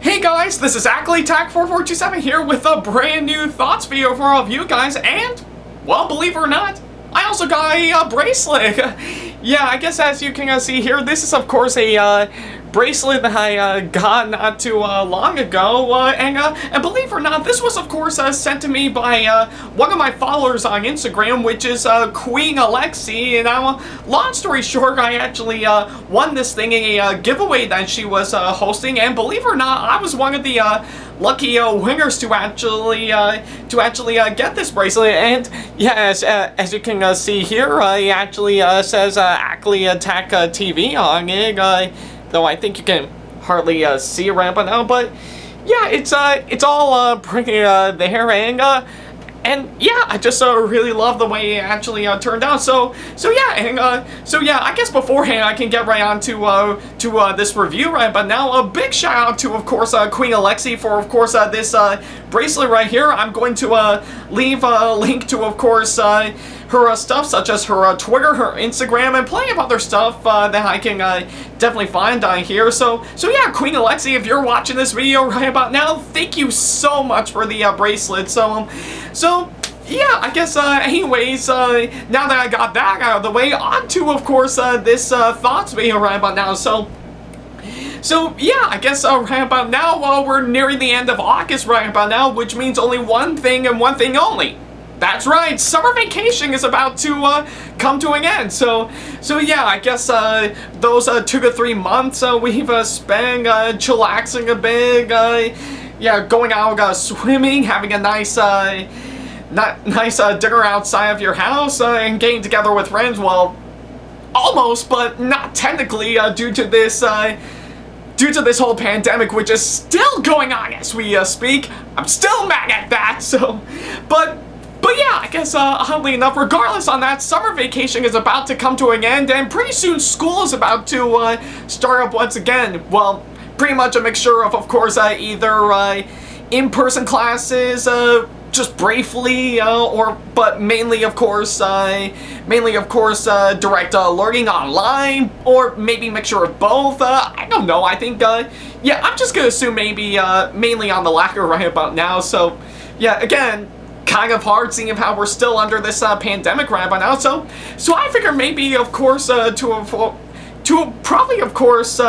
Hey guys, this is Ackleyattack4427 here with a brand new thoughts video for all of you guys, and, well, believe it or not, I also got a bracelet. Yeah, I guess as you can see here, this is of course a bracelet that I got not too long ago, and believe it or not, this was of course sent to me by one of my followers on Instagram, which is Queen Al3xi, and long story short, I actually won this thing in a giveaway that she was hosting, and believe it or not, I was one of the lucky winners to actually get this bracelet. And yeah, as you can see here, it actually says Ackleyattack TV on it, though I think you can hardly see it right about now, but yeah, it's all pretty there, and yeah, I just really love the way it actually turned out. So yeah, I guess beforehand I can get right on to this review right. But now a big shout out to of course Queen Al3xi for of course this bracelet right here. I'm going to leave a link to of course her stuff, such as her Twitter, her Instagram, and plenty of other stuff that I can definitely find on here. So yeah, Queen Al3xi, if you're watching this video right about now, thank you so much for the bracelet. So yeah, I guess anyways, now that I got that out of the way, on to of course this thoughts video right about now. So yeah, I guess right about now, we're nearing the end of August right about now, which means only one thing and one thing only. That's right, summer vacation is about to come to an end. So yeah, I guess those 2 to 3 months we've spent chillaxing a bit, yeah, going out swimming, having a nice dinner outside of your house, and getting together with friends. Well, almost, but not technically, due to this whole pandemic, which is still going on as we speak. I'm still mad at that. But yeah, I guess oddly enough, regardless on that, summer vacation is about to come to an end, and pretty soon school is about to start up once again. Well, pretty much a mixture of course, either in-person classes, just briefly, but mainly of course direct learning online, or maybe a mixture of both. I don't know. I think yeah, I'm just gonna assume maybe mainly on the latter right about now. So yeah, again, kind of hard seeing how we're still under this pandemic right about now. So I figure maybe of course to probably of course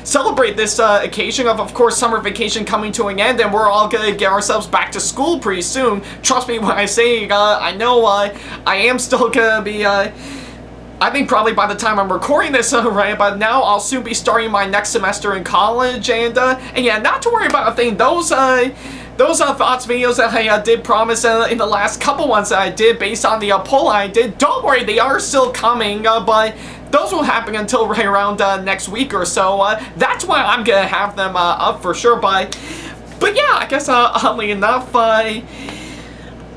celebrate this occasion of course summer vacation coming to an end, and we're all gonna get ourselves back to school pretty soon. Trust me when I say I know I am still gonna be I think probably by the time I'm recording this right about now, I'll soon be starting my next semester in college, and yeah, not to worry about a thing. Those thoughts videos that I did promise in the last couple ones that I did based on the poll I did, don't worry, they are still coming, but those will happen until right around next week or so. That's why I'm gonna have them up for sure. But yeah, I guess oddly enough,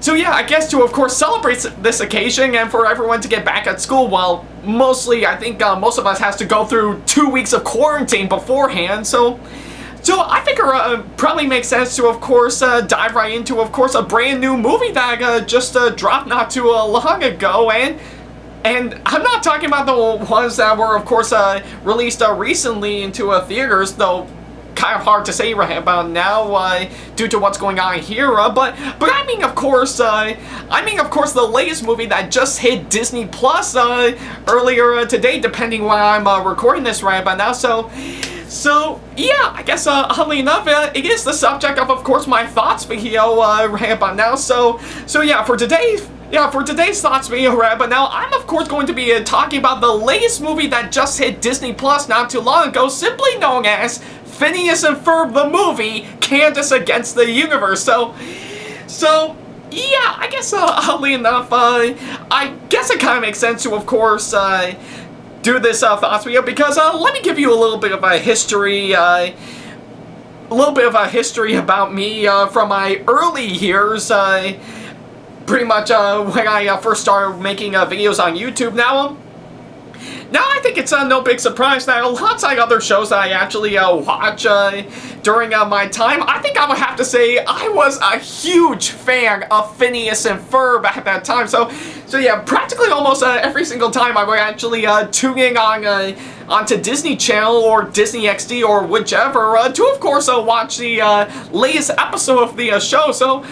so yeah, I guess to of course celebrate this occasion and for everyone to get back at school, well, mostly I think most of us has to go through 2 weeks of quarantine beforehand. So I figure probably makes sense to of course dive right into of course a brand new movie that just dropped not too long ago, and I'm not talking about the ones that were of course released recently into theaters, though kind of hard to say right about now due to what's going on here, but I mean of course the latest movie that just hit Disney Plus earlier today, depending when I'm recording this right about now. So yeah, I guess oddly enough, it is the subject of course my thoughts video right about now. So yeah, for today's thoughts video right about now, I'm of course going to be talking about the latest movie that just hit Disney Plus not too long ago, simply known as Phineas and Ferb the movie, Candace Against the Universe. So yeah, I guess oddly enough, I guess it kind of makes sense to of course do this thoughts video, because let me give you a little bit of a history, about me from my early years, pretty much when I first started making videos on YouTube. Now I think it's no big surprise that alongside other shows that I actually watch, during my time, I think I would have to say I was a huge fan of Phineas and Ferb at that time. So yeah, practically almost every single time I would actually tune in onto Disney Channel or Disney XD or whichever to of course watch the latest episode of the show. So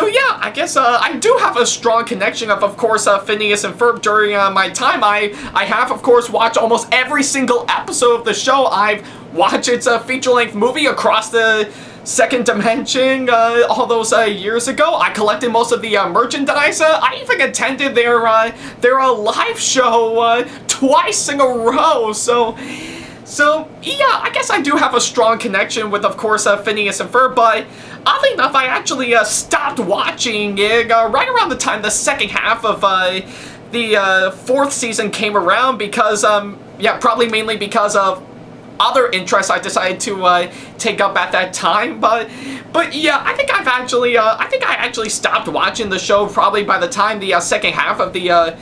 yeah, I guess I do have a strong connection of course Phineas and Ferb during my time. I have of course watched almost every single episode of the show. I've watched its feature-length movie Across the Second Dimension all those years ago. I collected most of the merchandise. I even attended their live show twice in a row. So yeah, I guess I do have a strong connection with, of course, Phineas and Ferb. But oddly enough, I actually stopped watching it right around the time the second half of the fourth season came around because yeah, probably mainly because of other interests I decided to take up at that time. But yeah, I think I actually stopped watching the show probably by the time the second half of the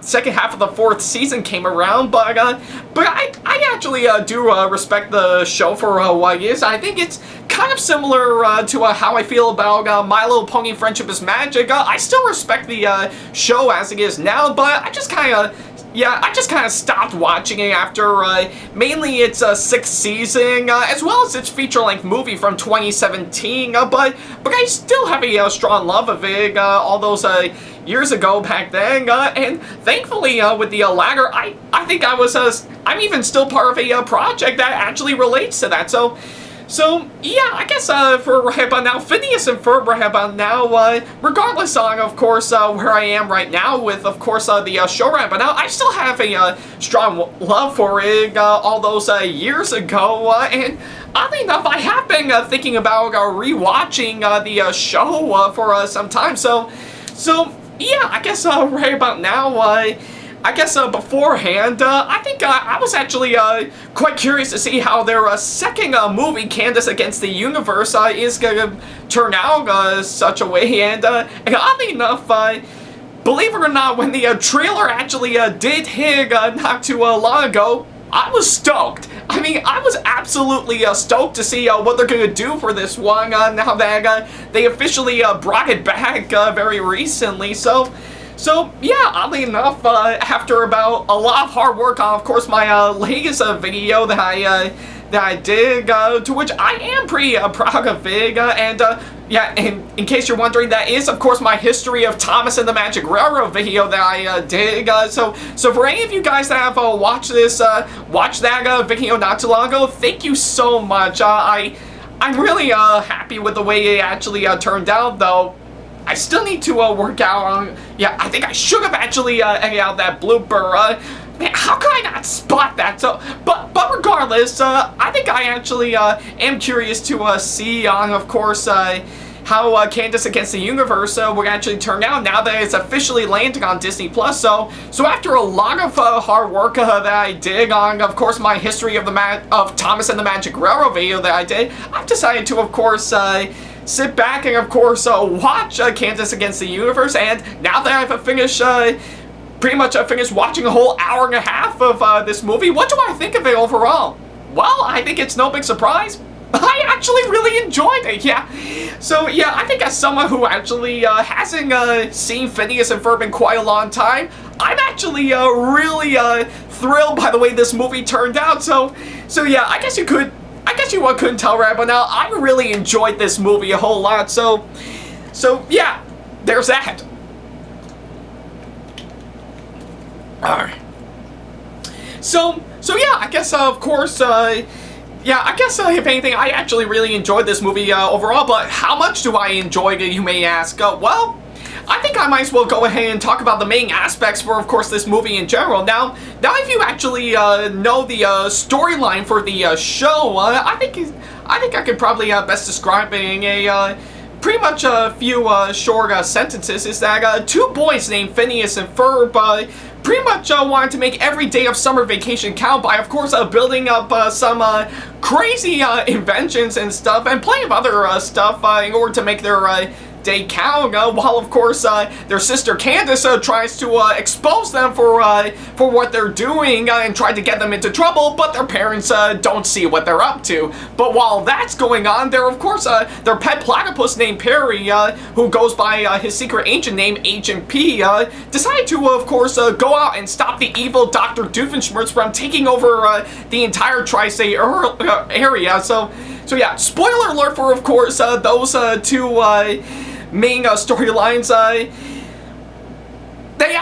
second half of the fourth season came around. But I actually do respect the show for what it is. I think it's kind of similar to how I feel about My Little Pony: Friendship is Magic. I still respect the show as it is now, but I just kind of stopped watching it after mainly its sixth season, as well as its feature-length movie from 2017. But I still have a strong love of it all those years ago back then. And thankfully, with the latter, I think I'm even still part of a project that actually relates to that. So yeah, I guess for right about now, Phineas and Ferb right about now, regardless on, of course, where I am right now with, of course, the show right about now, I still have a strong love for it all those years ago, and oddly enough, I have been thinking about rewatching the show for some time, so yeah, I guess right about now, I guess beforehand, I think I was actually quite curious to see how their second movie, Candace Against the Universe, is going to turn out such a way. And oddly enough, believe it or not, when the trailer actually did hit not too long ago, I was stoked. I mean, I was absolutely stoked to see what they're going to do for this one now that they officially brought it back very recently. So yeah, oddly enough, after about a lot of hard work on, of course, my latest video that I did, to which I am pretty proud of it, and yeah, in case you're wondering, that is, of course, my history of Thomas and the Magic Railroad video that I did. So for any of you guys that have watched that video not too long ago, thank you so much. I'm really happy with the way it actually turned out, though. I still need to work out on, yeah, I think I should have actually edited out that blooper. Man, how could I not spot that? So, but regardless, I think I actually am curious to see on, of course, how Candace Against the Universe would actually turn out now that it's officially landing on Disney Plus. So after a lot of hard work that I did on, of course, my history of Thomas and the Magic Railroad video that I did, I've decided to, of course, sit back and, of course, watch Candace Against the Universe. And now that I've finished, pretty much finished watching a whole hour and a half of this movie, what do I think of it overall? Well, I think it's no big surprise. I actually really enjoyed it, yeah. So, yeah, I think as someone who actually hasn't seen Phineas and Ferb in quite a long time, I'm actually really thrilled by the way this movie turned out. So yeah, I guess you couldn't tell right by now, I really enjoyed this movie a whole lot. So yeah, there's that. Alright. So yeah, I guess of course, yeah, I guess if anything, I actually really enjoyed this movie overall. But how much do I enjoy it, you may ask? Well, I think I might as well go ahead and talk about the main aspects for, of course, this movie in general. Now if you actually know the storyline for the show, I think I could probably best describe it in a pretty much a few short sentences. Is that two boys named Phineas and Ferb pretty much wanted to make every day of summer vacation count by, of course, building up some crazy inventions and stuff, and plenty of other stuff in order to make their day count, while of course their sister Candace tries to expose them for what they're doing and try to get them into trouble, but their parents don't see what they're up to. But while that's going on, their pet platypus named Perry, who goes by his secret agent named Agent P, decide to of course go out and stop the evil Dr. Doofenshmirtz from taking over the entire tri-state area. So yeah, spoiler alert for of course those two main storylines. They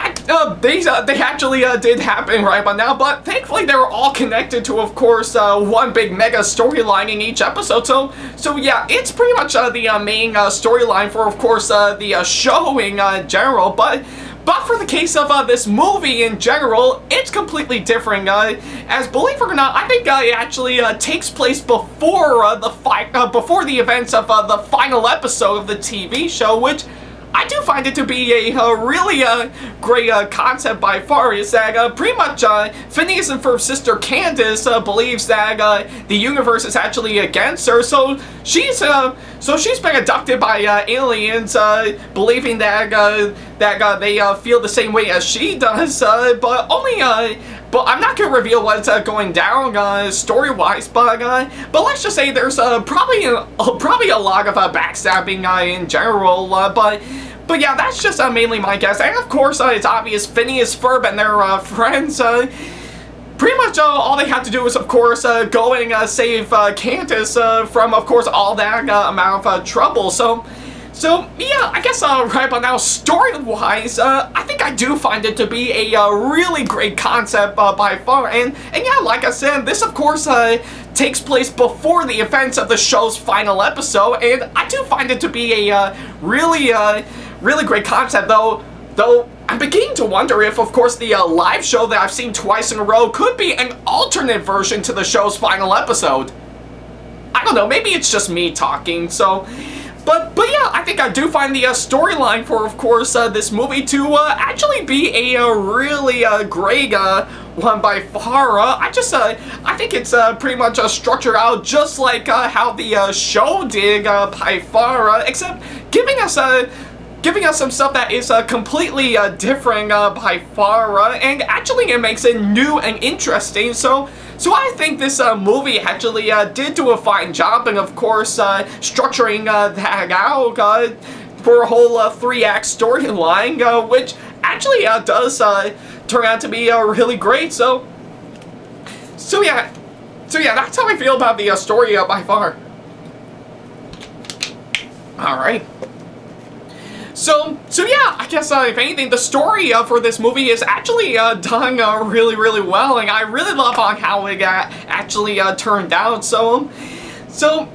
actually did happen right by now, but thankfully they were all connected to, of course, one big mega storyline in each episode. So yeah, it's pretty much the main storyline for, of course, the show in general. But for the case of this movie in general, it's completely different. As believe it or not, I think it actually takes place before before the events of the final episode of the TV show, which I do find it to be a really great concept by far. Is that pretty much Phineas and Ferb's sister Candace believes that the universe is actually against her, so she's been abducted by aliens, believing that they feel the same way as she does, but only. But I'm not going to reveal what's going down story-wise, but let's just say there's probably a lot of backstabbing in general, but yeah, that's just mainly my guess. And of course, it's obvious Phineas, Ferb, and their friends, pretty much all they have to do is, of course, go and save Candace from, of course, all that amount of trouble. So yeah, I guess right about now, story-wise, I think I do find it to be a really great concept by far, and yeah, like I said, this of course takes place before the events of the show's final episode, and I do find it to be a really great concept, though I'm beginning to wonder if, of course, the live show that I've seen twice in a row could be an alternate version to the show's final episode. I don't know, maybe it's just me talking, so. But yeah, I think I do find the storyline for, of course, this movie to actually be a really great one by far. I think it's pretty much structured out just like how the show did by far, except giving us some stuff that is completely different by far, and actually it makes it new and interesting. So I think this movie actually did do a fine job, and of course structuring that out for a whole 3-act storyline, which actually does turn out to be really great. So yeah, that's how I feel about the story by far. All right. So yeah, I guess if anything, the story for this movie is actually done really well, and I really love on how it actually turned out. So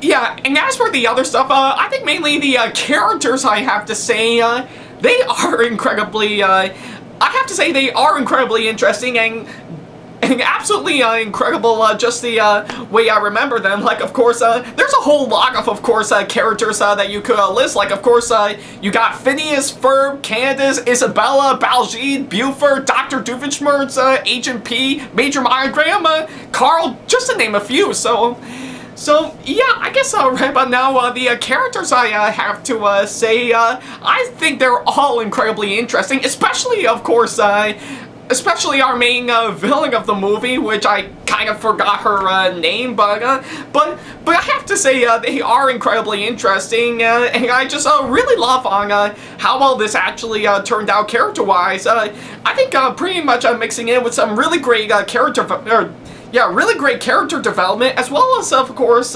yeah, and as for the other stuff, I think mainly the characters, I have to say, they are incredibly, they are incredibly interesting and absolutely incredible, just the way I remember them. Like, of course, there's a whole lot of course, characters that you could list. Like, of course, you got Phineas, Ferb, Candace, Isabella, Baljeet, Buford, Dr. Doofenshmirtz, Agent P, Major Monogram, Carl, just to name a few. So yeah, I guess right about now, the characters I have to say, I think they're all incredibly interesting, especially, of course, especially our main villain of the movie, which I kind of forgot her name, but I have to say they are incredibly interesting, and I just really love on how well this actually turned out character-wise. I think pretty much mixing in with some really great really great character development, as well as, of course,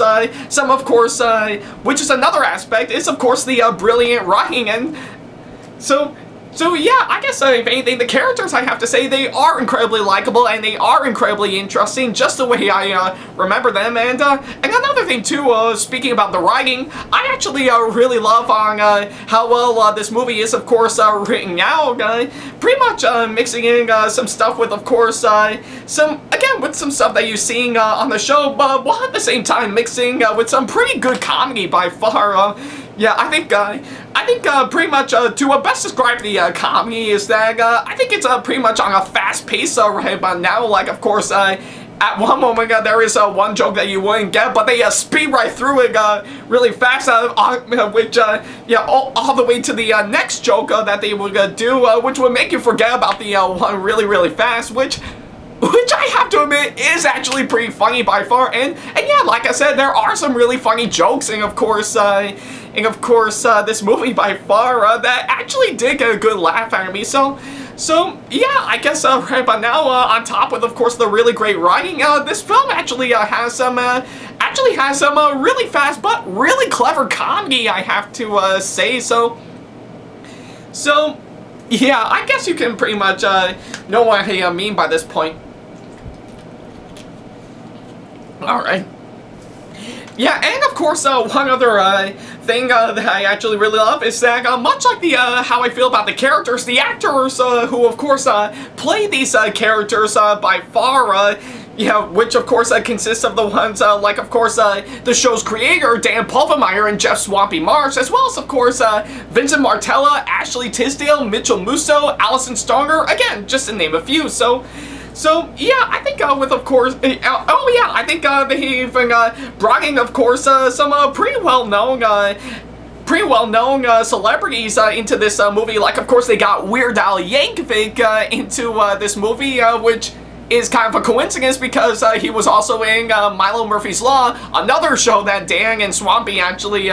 which is another aspect, is, of course, the brilliant writing, and so yeah, I guess if anything, the characters, I have to say, they are incredibly likable and they are incredibly interesting, just the way I remember them. And another thing too, speaking about the writing, I actually really love on how well this movie is, of course, written out. Pretty much mixing in some stuff with, of course, some stuff that you're seeing on the show, but while at the same time mixing with some pretty good comedy by far. Yeah, I think pretty much to best describe the comedy is that I think it's pretty much on a fast pace right about now. Like, of course, at one moment there is one joke that you wouldn't get, but they speed right through it really fast, which yeah, all the way to the next joke that they would do, which would make you forget about the one really fast, which I have to admit is actually pretty funny by far. And yeah, like I said, there are some really funny jokes, and of course this movie by far that actually did get a good laugh out of me. So yeah, I guess right about now, on top of course the really great writing, this film actually has some really fast but really clever comedy, I have to say. So yeah, I guess you can pretty much know what I mean by this point. Alright. Yeah, and of course, one other thing that I actually really love is that, much like the how I feel about the characters, the actors who, of course, play these characters by far, yeah, which of course consists of the ones like, of course, the show's creator, Dan Pulvermeyer and Jeff Swampy Marsh, as well as, of course, Vincent Martella, Ashley Tisdale, Mitchell Musso, Allison Stoner, again, just to name a few. So yeah, I think with, of course, oh yeah, I think they even brought in, of course, some pretty well-known celebrities into this movie. Like, of course, they got Weird Al Yankovic into this movie, which is kind of a coincidence because he was also in Milo Murphy's Law, another show that Dan and Swampy actually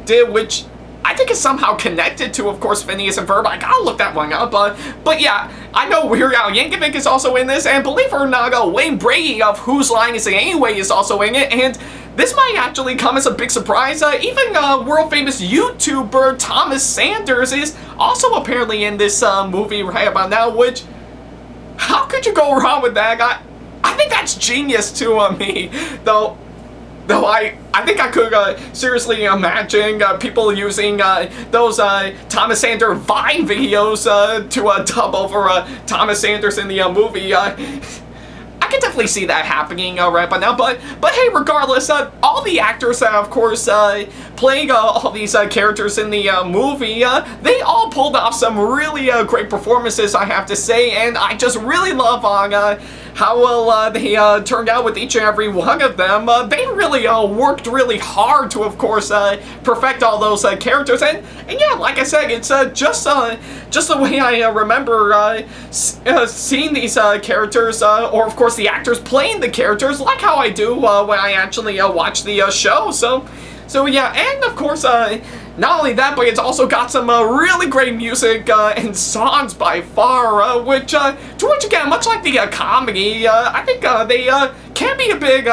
did, which I think is somehow connected to, of course, Phineas and Ferb. I gotta look that one up, but yeah, I know Weird Al Yankovic is also in this, and believe it or not, Wayne Brady of Whose Line Is It Anyway is also in it, and this might actually come as a big surprise. Even world-famous YouTuber Thomas Sanders is also apparently in this movie right about now, which, how could you go wrong with that guy? I think that's genius to me, though I think I could seriously imagine people using those Thomas Sanders Vine videos to dub over Thomas Sanders in the movie. I can definitely see that happening right by now, but hey, regardless, all the actors that, of course, playing all these characters in the movie, they all pulled off some really great performances, I have to say, and I just really love how well they turned out with each and every one of them. They really worked really hard to, of course, perfect all those characters, and yeah, like I said, it's just the way I remember seeing these characters, or of course the actors playing the characters, like how I do when I actually watch the show. So yeah, and of course, not only that, but it's also got some really great music and songs by far, which again, much like the comedy, I think they can be a big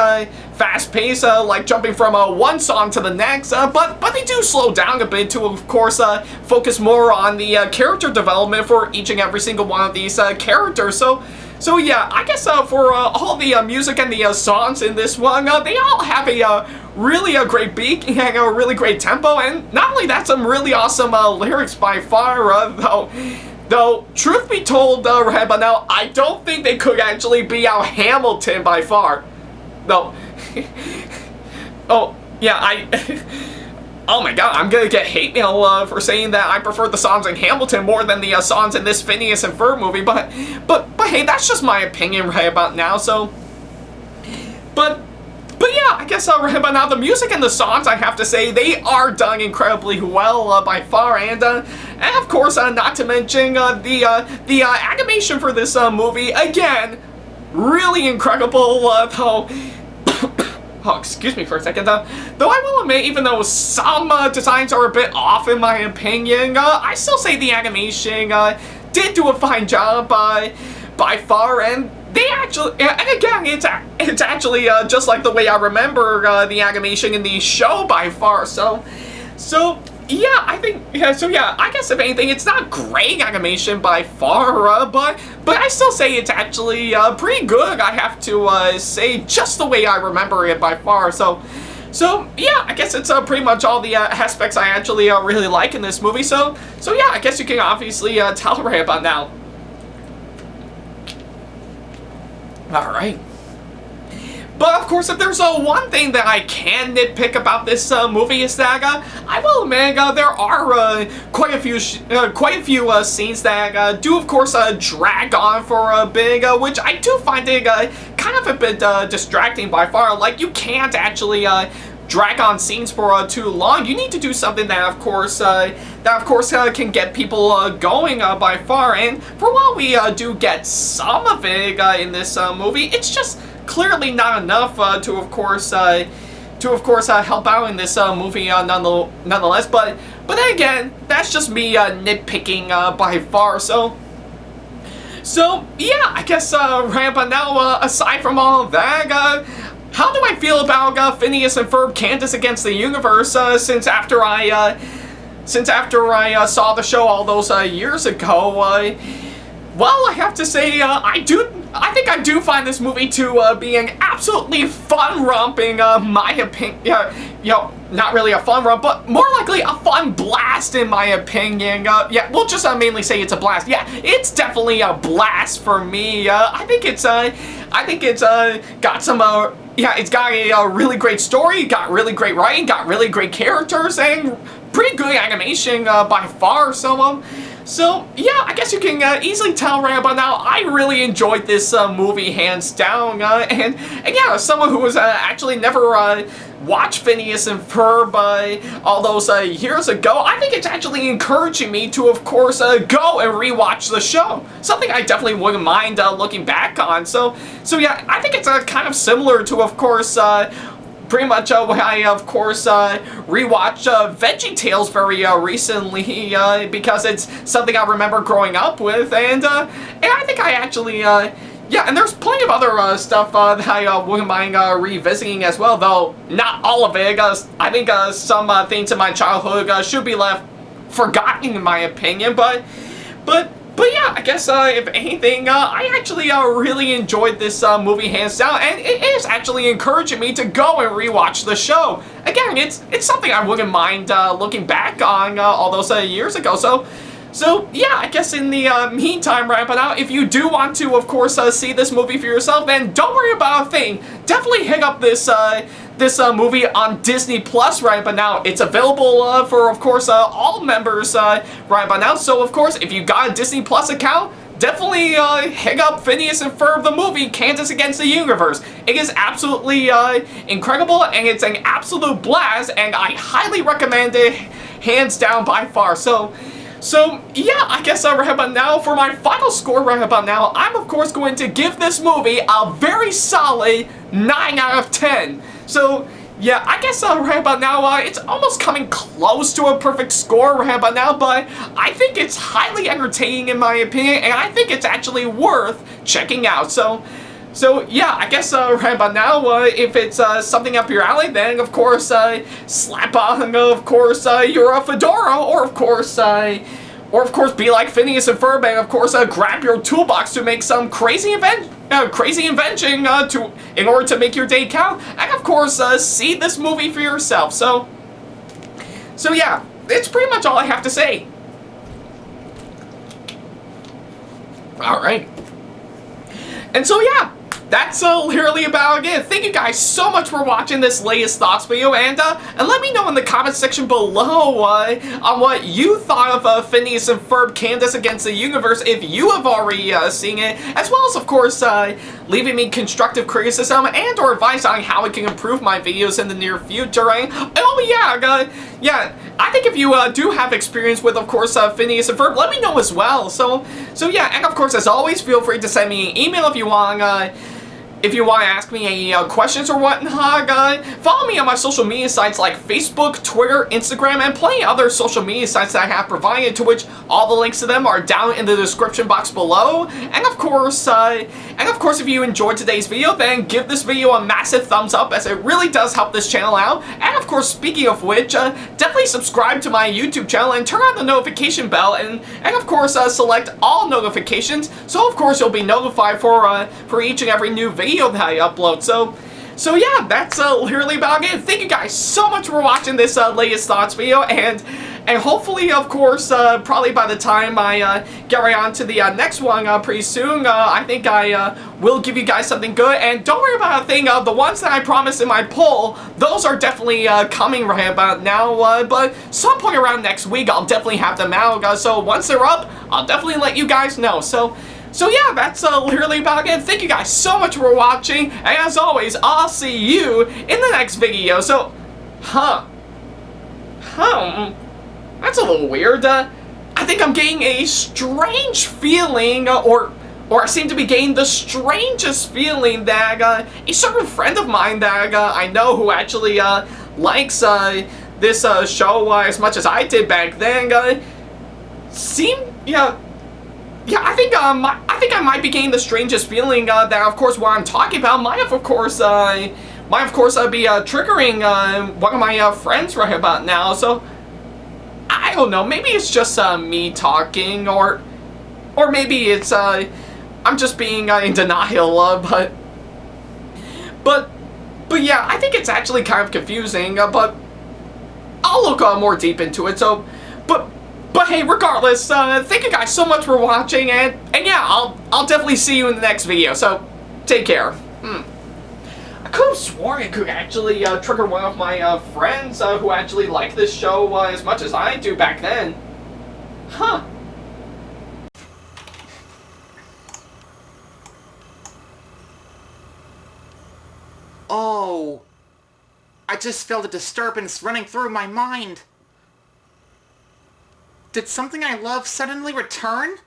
fast pace, like jumping from one song to the next, but they do slow down a bit to, of course, focus more on the character development for each and every single one of these characters. So yeah, I guess for all the music and the songs in this one, they all have a really great beat and a really great tempo, and not only that, some really awesome lyrics by far, though truth be told, right by now, I don't think they could actually beat out Hamilton by far. No. Oh, yeah, oh my god, I'm gonna get hate mail for saying that I prefer the songs in Hamilton more than the songs in this Phineas and Ferb movie, but hey, that's just my opinion right about now. So, but yeah, I guess right about now, the music and the songs, I have to say, they are done incredibly well by far, and of course, not to mention the animation for this movie, again, really incredible, though. Oh, excuse me for a second, though I will admit, even though some designs are a bit off in my opinion, I still say the animation did do a fine job by far, and they actually, and again, it's actually just like the way I remember the animation in the show by far, so yeah, I think, so yeah, I guess if anything, it's not great animation by far, but I still say it's actually pretty good, I have to say, just the way I remember it by far. So yeah, I guess it's pretty much all the aspects I actually really like in this movie. So yeah, I guess you can obviously tell right about now. Alright. But of course, if there's one thing that I can nitpick about this movie is that I will admit there are quite a few scenes that do, of course, drag on for a bit, which I do find it kind kind of a bit distracting by far. Like, you can't actually drag on scenes for too long. You need to do something that, of course, can get people going by far. And for while we do get some of it in this movie, it's just clearly not enough to, of course, help out in this movie nonetheless. But then again, that's just me nitpicking by far. So yeah, I guess right about now, aside from all of that, how do I feel about Phineas and Ferb Candace Against the Universe since after I saw the show all those years ago? Well, I have to say, I think I do find this movie to be an absolutely fun romp in my opinion. Not really a fun romp, but more likely a fun blast in my opinion. Yeah, we'll just mainly say it's a blast. Yeah, it's definitely a blast for me. I think it's got some yeah, it's got a really great story, got really great writing, got really great characters, and pretty good animation by far. So yeah, I guess you can easily tell right about now, I really enjoyed this movie hands down, and yeah, as someone who was actually never watched Phineas and Ferb all those years ago, I think it's actually encouraging me to, of course, go and rewatch the show. Something I definitely wouldn't mind looking back on. So yeah, I think it's kind of similar to, of course, pretty much when I, of course, rewatched VeggieTales very recently because it's something I remember growing up with, and I think I actually, yeah, and there's plenty of other stuff that I wouldn't mind revisiting as well, though not all of it. I think some things in my childhood should be left forgotten in my opinion, but yeah, I guess if anything, I actually really enjoyed this movie hands down, and it is actually encouraging me to go and rewatch the show. Again, it's something I wouldn't mind looking back on all those years ago. So yeah, I guess in the meantime, right about now, if you do want to, of course, see this movie for yourself, then don't worry about a thing. Definitely hit up this movie on Disney Plus right about now. It's available for, of course, all members right about now. So, of course, if you got a Disney Plus account, definitely hit up Phineas and Ferb the movie, Candace Against the Universe. It is absolutely incredible, and it's an absolute blast, and I highly recommend it, hands down by far. So yeah, I guess right about now, for my final score right about now, I'm of course going to give this movie a very solid 9 out of 10. So yeah, I guess right about now, it's almost coming close to a perfect score right about now, but I think it's highly entertaining in my opinion, and I think it's actually worth checking out. So yeah, I guess right about now, if it's something up your alley, then of course slap on, of course, your fedora, or of course be like Phineas and Ferb, and of course grab your toolbox to make some crazy invention in order to make your day count, and of course see this movie for yourself. So yeah, it's pretty much all I have to say. All right, and so yeah, that's literally about it. Thank you guys so much for watching this latest thoughts video, and let me know in the comment section below on what you thought of Phineas and Ferb Candace Against the Universe, if you have already seen it, as well as, of course, leaving me constructive criticism and or advice on how I can improve my videos in the near future. And oh yeah, yeah, I think if you do have experience with, of course, Phineas and Ferb, let me know as well. So yeah, and of course, as always, feel free to send me an email if you want to ask me any questions or whatnot. Follow me on my social media sites like Facebook, Twitter, Instagram, and plenty of other social media sites that I have provided, to which all the links to them are down in the description box below. And of course, if you enjoyed today's video, then give this video a massive thumbs up, as it really does help this channel out. And of course, speaking of which, definitely subscribe to my YouTube channel and turn on the notification bell, and of course, select all notifications, so of course you'll be notified for each and every new video that I upload. So yeah, that's literally about it. Thank you guys so much for watching this latest thoughts video, and hopefully, of course, probably by the time I get right on to the next one pretty soon, I think I will give you guys something good. And don't worry about a thing, the ones that I promised in my poll, those are definitely coming right about now, but some point around next week I'll definitely have them out, so once they're up, I'll definitely let you guys know. So So yeah, that's literally about it. Thank you guys so much for watching, and as always, I'll see you in the next video. So, that's a little weird. I think I'm getting a strange feeling, or I seem to be getting the strangest feeling that a certain friend of mine that I know who actually likes this show as much as I did back then, I think I might be getting the strangest feeling that, of course, what I'm talking about might of course be triggering one of my friends right about now. So I don't know. Maybe it's just me talking, or maybe it's I'm just being in denial. But yeah, I think it's actually kind of confusing. But I'll look more deep into it. So, But hey, regardless, thank you guys so much for watching, and yeah, I'll definitely see you in the next video, so take care. I could have sworn it could actually trigger one of my friends who actually like this show as much as I do back then. Huh. Oh, I just felt a disturbance running through my mind. Did something I love suddenly return?